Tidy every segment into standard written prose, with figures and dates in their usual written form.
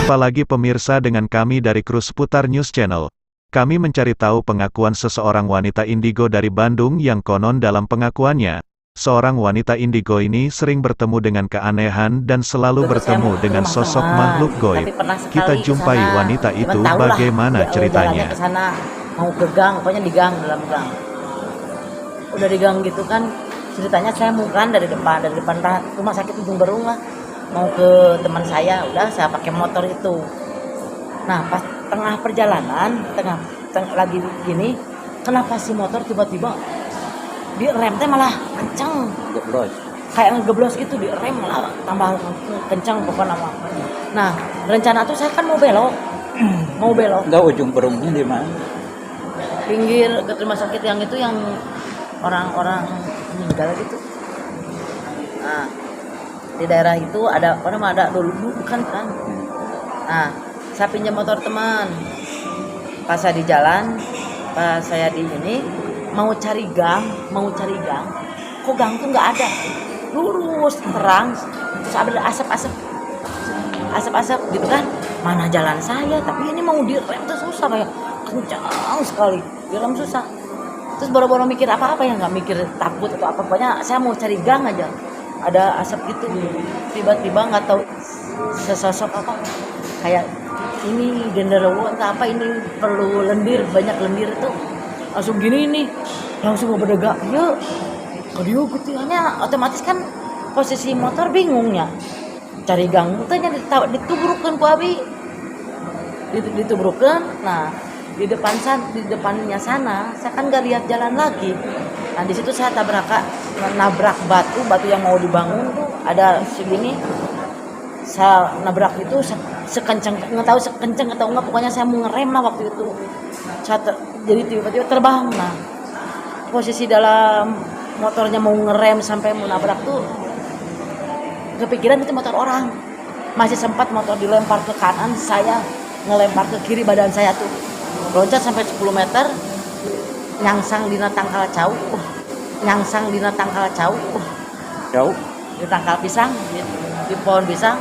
Jumpa lagi pemirsa dengan kami dari kru Seputar News Channel. Kami mencari tahu pengakuan seseorang wanita indigo dari Bandung yang konon dalam pengakuannya, seorang wanita indigo ini sering bertemu dengan keanehan dan selalu bertemu dengan sosok makhluk goib. Kita jumpai wanita itu bagaimana ceritanya. Ke sana, mau ke gang, pokoknya di gang, dalam gang. Udah di gang gitu kan, ceritanya saya mau kan dari depan rumah sakit Ujung Berung lah. Mau ke teman saya, udah saya pakai motor itu. Nah pas tengah perjalanan, lagi gini, kenapa si motor tiba-tiba di rem teh malah kencang, kayak ngegeblos gitu, di rem malah tambah kencang pokoknya. Nah rencana tuh saya kan mau belok. Enggak, Ujung Berungnya di mana? Pinggir ke rumah sakit yang itu yang orang-orang meninggal gitu. Nah di daerah itu ada dulu kan. Nah saya pinjam motor teman, pas saya di jalan, pas saya di ini mau cari gang, kok gang tuh nggak ada, lurus terang, terus ada asap gitu kan, mana jalan saya, tapi ini mau direm tuh susah, kayak kencang sekali, direm susah. Terus boro-boro mikir apa-apa ya, nggak mikir takut atau apa, pokoknya saya mau cari gang aja. Ada asap gitu, tiba-tiba nggak tahu sesosok apa, kayak ini genderuwo entah apa, ini perlu lendir, banyak lendir tuh, langsung gini nih, langsung mau berdegak, yuk kalau gutiannya otomatis kan posisi motor bingungnya, cari gang tanya ditubrukan ku abi, ditubrukan. Nah di depannya sana saya kan nggak lihat jalan lagi. Nah di situ saya nabrak batu yang mau dibangun tuh ada segini. Saya nabrak itu sekencang, nggak tahu sekencang atau enggak, pokoknya saya mau ngerem lah waktu itu. Jadi tiba-tiba terbang. Nah posisi dalam motornya mau ngerem sampai mau nabrak tuh kepikiran itu motor orang. Masih sempat motor dilempar ke kanan, saya ngelempar ke kiri, badan saya tuh loncat sampai 10 meter, nyangsang dina tangkal cau, Jauh? Di tangkal pisang, di pohon pisang.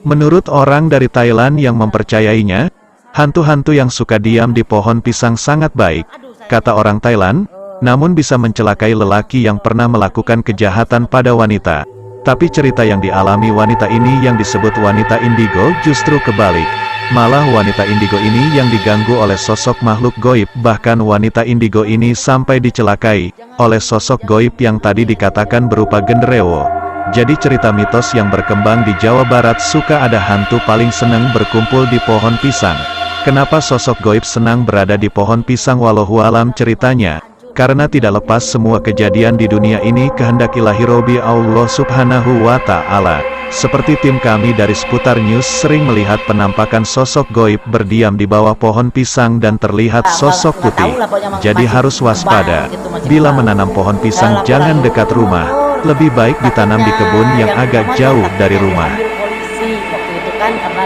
Menurut orang dari Thailand yang mempercayainya, hantu-hantu yang suka diam di pohon pisang sangat baik, kata orang Thailand, namun bisa mencelakai lelaki yang pernah melakukan kejahatan pada wanita. Tapi cerita yang dialami wanita ini yang disebut wanita indigo justru kebalik. Malah wanita indigo ini yang diganggu oleh sosok makhluk goib, bahkan wanita indigo ini sampai dicelakai oleh sosok goib yang tadi dikatakan berupa genderuwo. Jadi cerita mitos yang berkembang di Jawa Barat, suka ada hantu paling senang berkumpul di pohon pisang. Kenapa sosok goib senang berada di pohon pisang? Wallahualam ceritanya, karena tidak lepas semua kejadian di dunia ini kehendak ilahi Robi Allah Subhanahu wa Ta'ala. Seperti tim kami dari Seputar News sering melihat penampakan sosok goib berdiam di bawah pohon pisang dan terlihat sosok putih. Jadi harus waspada. Bila menanam pohon pisang jangan dekat rumah. Lebih baik ditanam di kebun yang agak jauh dari rumah. Polisi waktu itu kan karena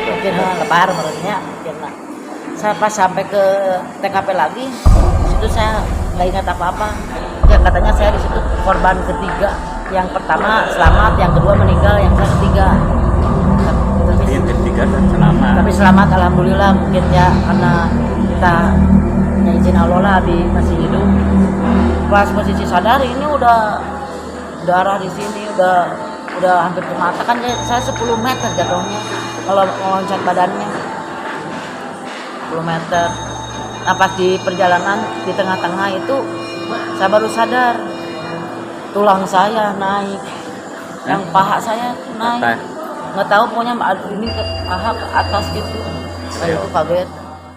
mungkin lebar menurutnya. Saya pas sampai ke TKP lagi, situ saya nggak ingat apa-apa. Ya katanya saya di situ korban ketiga. Yang pertama selamat, yang kedua meninggal, yang ketiga. Yang ketiga dan selamat. Tapi selamat alhamdulillah, mungkin ya karena kita izin Allah lah masih hidup. Pas posisi sadar ini udah darah di sini udah hampir ke mata kan, saya 10 meter jatuhnya kalau loncat badannya 10 meter. Nah pas di perjalanan di tengah-tengah itu saya baru sadar tulang saya naik, yang paha saya naik, nggak tahu pokoknya ini ke paha ke atas gitu. Saya itu kaget.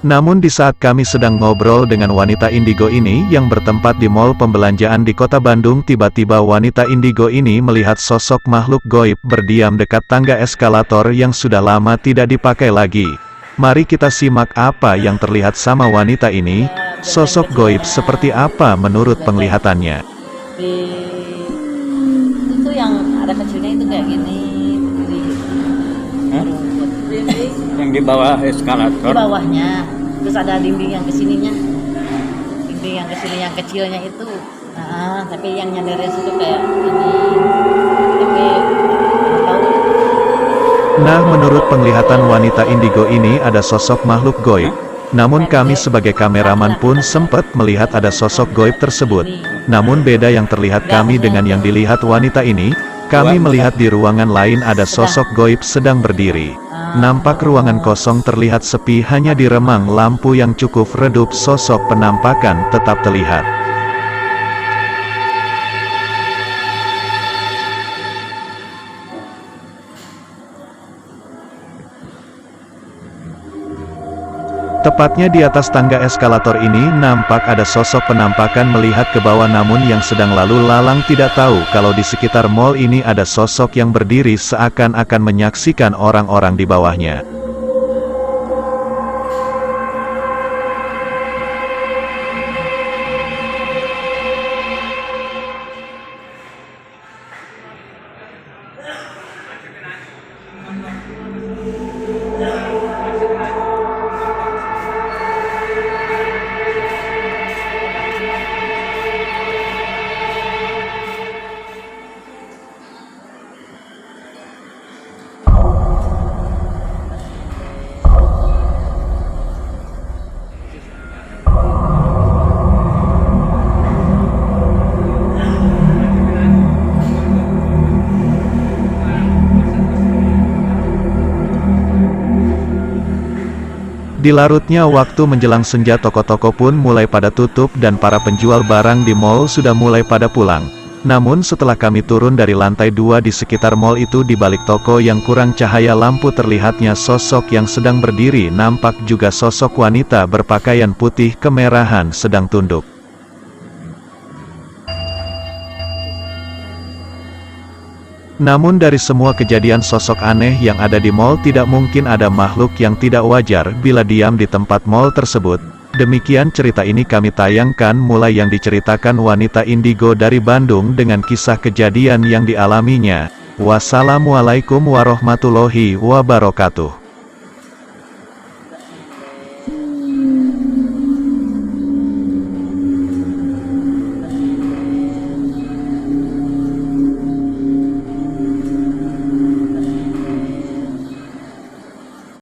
Namun di saat kami sedang ngobrol dengan wanita indigo ini yang bertempat di mall pembelanjaan di kota Bandung, tiba-tiba wanita indigo ini melihat sosok makhluk goib berdiam dekat tangga eskalator yang sudah lama tidak dipakai lagi. Mari kita simak apa yang terlihat sama wanita ini. Sosok goib seperti apa menurut penglihatannya? Itu yang ada kecilnya itu kayak gini. Yang di bawah eskalator? Di bawahnya. Terus ada dinding yang kesininya. Dinding yang kesini yang kecilnya itu. Nah, tapi yang nyandarin itu kayak gini. Tapi tahu Nah, menurut penglihatan wanita indigo ini ada sosok makhluk goib. Namun kami sebagai kameraman pun sempat melihat ada sosok goib tersebut. Namun beda yang terlihat kami dengan yang dilihat wanita ini. Kami melihat di ruangan lain ada sosok goib sedang berdiri. Nampak ruangan kosong terlihat sepi, hanya diremang lampu yang cukup redup, sosok penampakan tetap terlihat. Tepatnya di atas tangga eskalator ini nampak ada sosok penampakan melihat ke bawah, namun yang sedang lalu lalang tidak tahu kalau di sekitar mall ini ada sosok yang berdiri seakan-akan menyaksikan orang-orang di bawahnya. Di larutnya waktu menjelang senja, toko-toko pun mulai pada tutup dan para penjual barang di mall sudah mulai pada pulang. Namun setelah kami turun dari lantai 2 di sekitar mall itu, di balik toko yang kurang cahaya lampu terlihatnya sosok yang sedang berdiri, nampak juga sosok wanita berpakaian putih kemerahan sedang tunduk. Namun dari semua kejadian sosok aneh yang ada di mall, tidak mungkin ada makhluk yang tidak wajar bila diam di tempat mall tersebut. Demikian cerita ini kami tayangkan mulai yang diceritakan wanita indigo dari Bandung dengan kisah kejadian yang dialaminya. Wassalamualaikum warahmatullahi wabarakatuh.